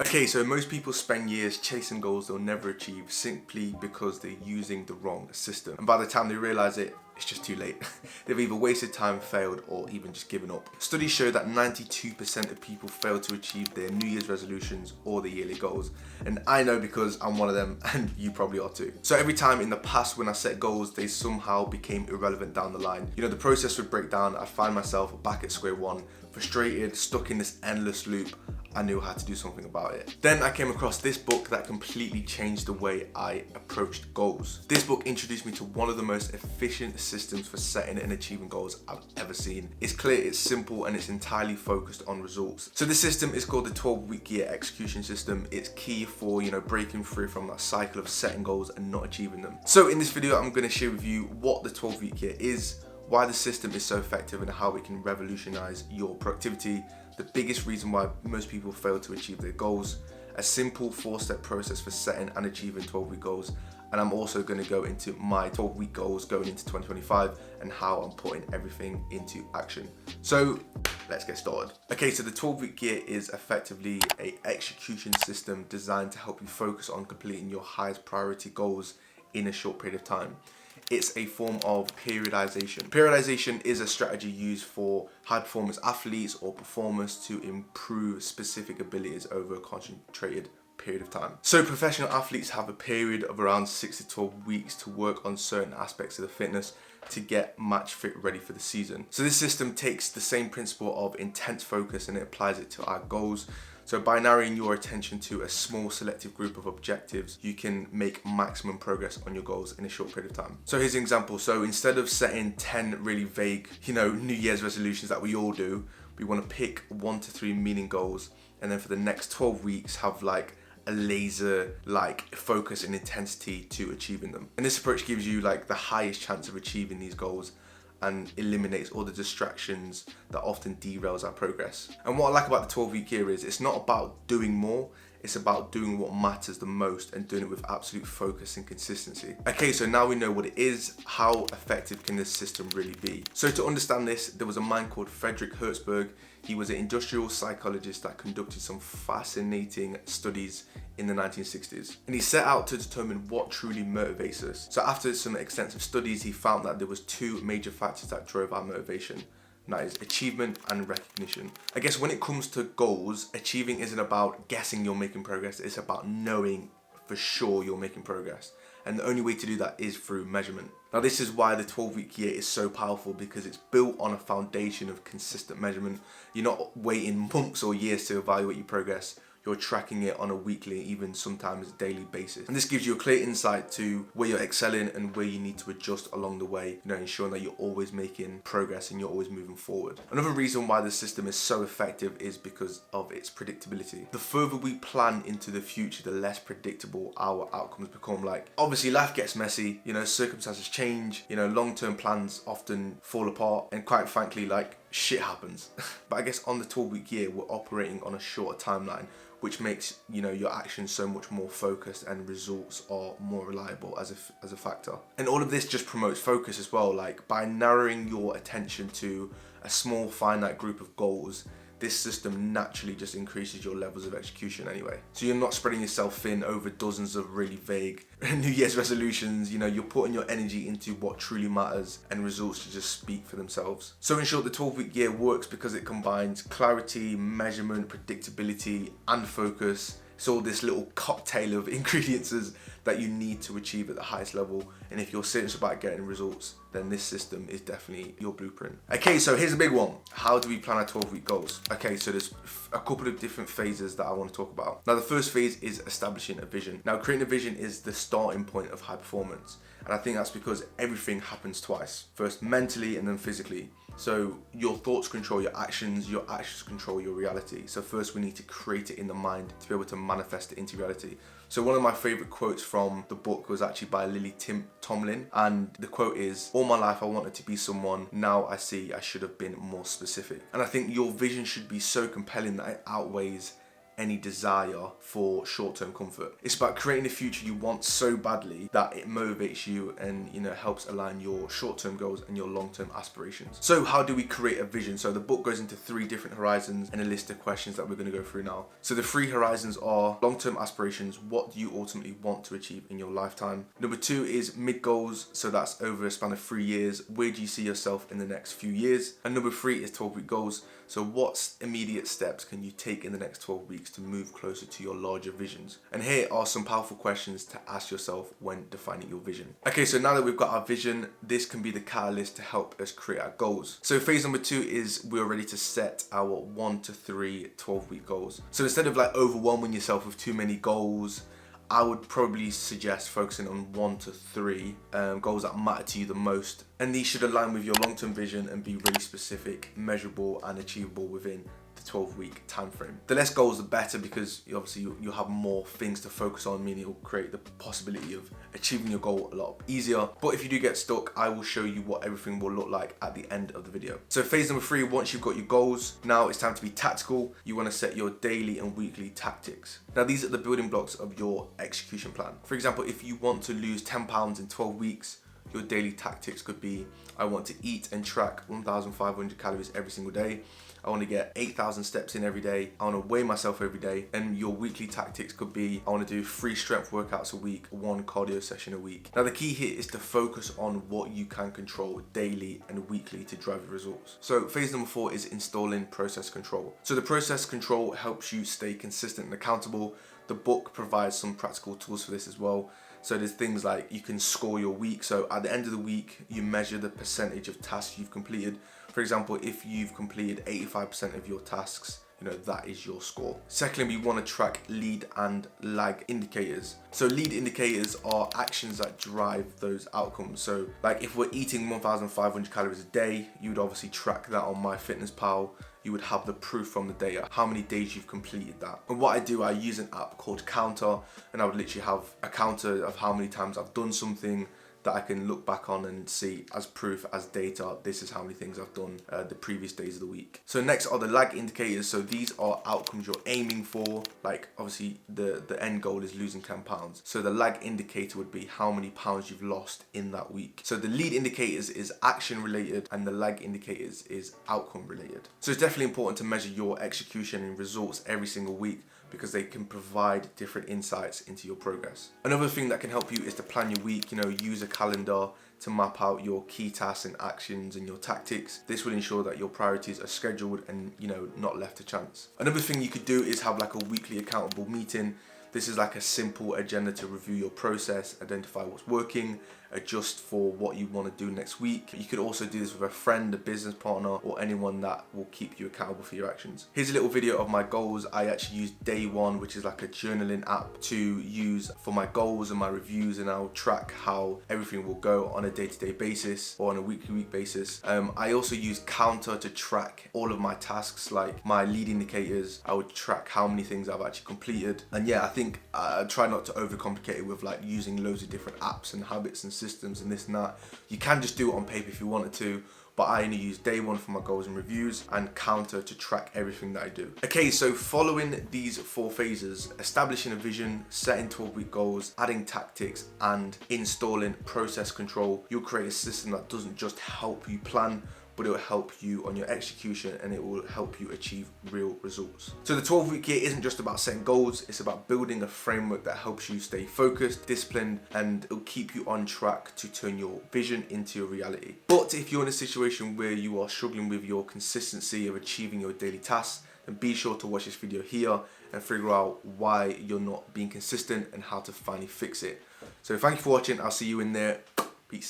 Okay, so most people spend years chasing goals they'll never achieve simply because they're using the wrong system. And by the time they realize it, it's just too late. They've either wasted time, failed, or even just given up. Studies show that 92% of people fail to achieve their New Year's resolutions or their yearly goals. And I know because I'm one of them, and you probably are too. So every time in the past when I set goals, they somehow became irrelevant down the line. You know, the process would break down, I'd find myself back at square one, frustrated, stuck in this endless loop. I knew I had to do something about it. Then I came across this book that completely changed the way I approached goals. This book introduced me to one of the most efficient systems for setting and achieving goals I've ever seen. It's clear, it's simple, and it's entirely focused on results. So this system is called the 12-week year execution system. It's key for, breaking free from that cycle of setting goals and not achieving them. So in this video, I'm going to share with you what the 12-week year is, why the system is so effective, and how it can revolutionize your productivity, the biggest reason why most people fail to achieve their goals, a simple 4-step process for setting and achieving 12-week goals, and I'm also going to go into my 12-week goals going into 2025 and how I'm putting everything into action. So let's get started. Okay, so the 12-week year is effectively an execution system designed to help you focus on completing your highest priority goals in a short period of time. It's a form of periodization. Periodization is a strategy used for high performance athletes or performers to improve specific abilities over a concentrated period of time. So professional athletes have a period of around 6 to 12 weeks to work on certain aspects of the fitness to get match fit ready for the season. So this system takes the same principle of intense focus and it applies it to our goals. So by narrowing your attention to a small selective group of objectives, you can make maximum progress on your goals in a short period of time. So here's an example. So instead of setting 10 really vague, New Year's resolutions that we all do, we want to pick 1 to 3 meaning goals. And then for the next 12 weeks, have like a laser focus and intensity to achieving them. And this approach gives you the highest chance of achieving these goals and eliminates all the distractions that often derails our progress. And what I like about the 12-week year is it's not about doing more, it's about doing what matters the most and doing it with absolute focus and consistency. Okay, so now we know what it is, how effective can this system really be? So to understand this, there was a man called Frederick Herzberg. He was an industrial psychologist that conducted some fascinating studies in the 1960s. And he set out to determine what truly motivates us. So after some extensive studies, he found that there was 2 major factors that drove our motivation. And that is achievement and recognition. I guess when it comes to goals, achieving isn't about guessing you're making progress, it's about knowing for sure you're making progress. And the only way to do that is through measurement. Now this is why the 12-week year is so powerful, because it's built on a foundation of consistent measurement. You're not waiting months or years to evaluate your progress. You're tracking it on a weekly, even sometimes daily basis. And this gives you a clear insight to where you're excelling and where you need to adjust along the way, ensuring that you're always making progress and you're always moving forward. Another reason why the system is so effective is because of its predictability. The further we plan into the future, the less predictable our outcomes become. Obviously life gets messy, circumstances change, long-term plans often fall apart, and quite frankly, shit happens. But I guess on the 12-week year, we're operating on a shorter timeline, which makes your actions so much more focused and results are more reliable as a factor. And all of this just promotes focus as well. By narrowing your attention to a small finite group of goals, this system naturally just increases your levels of execution anyway. So you're not spreading yourself thin over dozens of really vague New Year's resolutions. You're putting your energy into what truly matters, and results to just speak for themselves. So in short, the 12-week year works because it combines clarity, measurement, predictability, and focus. It's all this little cocktail of ingredients that you need to achieve at the highest level. And if you're serious about getting results, then this system is definitely your blueprint. Okay, so here's a big one. How do we plan our 12-week goals? Okay, so there's a couple of different phases that I want to talk about. Now, the first phase is establishing a vision. Now, creating a vision is the starting point of high performance. And I think that's because everything happens twice. First mentally and then physically. So your thoughts control your actions control your reality. So first we need to create it in the mind to be able to manifest it into reality. So one of my favorite quotes from the book was actually by Lily Tomlin. And the quote is, "All my life I wanted to be someone, now I see I should have been more specific." And I think your vision should be so compelling that it outweighs any desire for short-term comfort. It's about creating a future you want so badly that it motivates you and, you know, helps align your short-term goals and your long-term aspirations. So how do we create a vision? So the book goes into 3 different horizons and a list of questions that we're going to go through now. So the 3 horizons are long-term aspirations. What do you ultimately want to achieve in your lifetime? Number 2 is mid-goals. So that's over a span of 3 years. Where do you see yourself in the next few years? And number 3 is 12-week goals. So what immediate steps can you take in the next 12 weeks to move closer to your larger visions? And here are some powerful questions to ask yourself when defining your vision. Okay, so now that we've got our vision, this can be the catalyst to help us create our goals. So phase number 2 is we're ready to set our 1 to 3 12-week goals. So instead of like overwhelming yourself with too many goals, I would probably suggest focusing on 1 to 3 goals that matter to you the most. And these should align with your long-term vision and be really specific, measurable and achievable within the 12-week time frame. The less goals, the better, because obviously you'll have more things to focus on, meaning it'll create the possibility of achieving your goal a lot easier. But if you do get stuck, I will show you what everything will look like at the end of the video. So phase number 3, once you've got your goals, now it's time to be tactical. You want to set your daily and weekly tactics. Now these are the building blocks of your execution plan. For example, if you want to lose 10 pounds in 12 weeks, your daily tactics could be, I want to eat and track 1,500 calories every single day. I want to get 8,000 steps in every day. I want to weigh myself every day. And your weekly tactics could be, I want to do 3 strength workouts a week, 1 cardio session a week. Now the key here is to focus on what you can control daily and weekly to drive your results. So phase number 4 is installing process control. So the process control helps you stay consistent and accountable. The book provides some practical tools for this as well. So there's things like you can score your week. So at the end of the week, you measure the percentage of tasks you've completed. For example, if you've completed 85% of your tasks, you know, that is your score. Secondly, we want to track lead and lag indicators. So lead indicators are actions that drive those outcomes. So like if we're eating 1,500 calories a day, you would obviously track that on MyFitnessPal. You would have the proof from the data, how many days you've completed that. And what I do, I use an app called Counter, and I would literally have a counter of how many times I've done something that I can look back on and see as proof, as data, this is how many things I've done the previous days of the week. So next are the lag indicators. So these are outcomes you're aiming for. Like obviously the end goal is losing 10 pounds. So the lag indicator would be how many pounds you've lost in that week. So the lead indicators is action related and the lag indicators is outcome related. So it's definitely important to measure your execution and results every single week, because they can provide different insights into your progress. Another thing that can help you is to plan your week. You know, use a calendar to map out your key tasks and actions and your tactics. This will ensure that your priorities are scheduled and, you know, not left to chance. Another thing you could do is have like a weekly accountable meeting. This is like a simple agenda to review your process, identify what's working, adjust for what you want to do next week. You could also do this with a friend, a business partner, or anyone that will keep you accountable for your actions. Here's a little video of my goals. I actually use Day One, which is like a journaling app to use for my goals and my reviews, and I'll track how everything will go on a day-to-day basis or on a weekly basis. I also use Counter to track all of my tasks, like my lead indicators. I would track how many things I've actually completed. And yeah, I think I try not to overcomplicate it with like using loads of different apps and habits and systems and this and that. You can just do it on paper if you wanted to, but I only use Day One for my goals and reviews and Counter to track everything that I do. Okay, so following these 4 phases, establishing a vision, setting 12-week goals, adding tactics, and installing process control, you'll create a system that doesn't just help you plan, but it will help you on your execution and it will help you achieve real results. So the 12-week year isn't just about setting goals, it's about building a framework that helps you stay focused, disciplined, and it'll keep you on track to turn your vision into your reality. But if you're in a situation where you are struggling with your consistency of achieving your daily tasks, then be sure to watch this video here and figure out why you're not being consistent and how to finally fix it. So thank you for watching, I'll see you in there. Peace.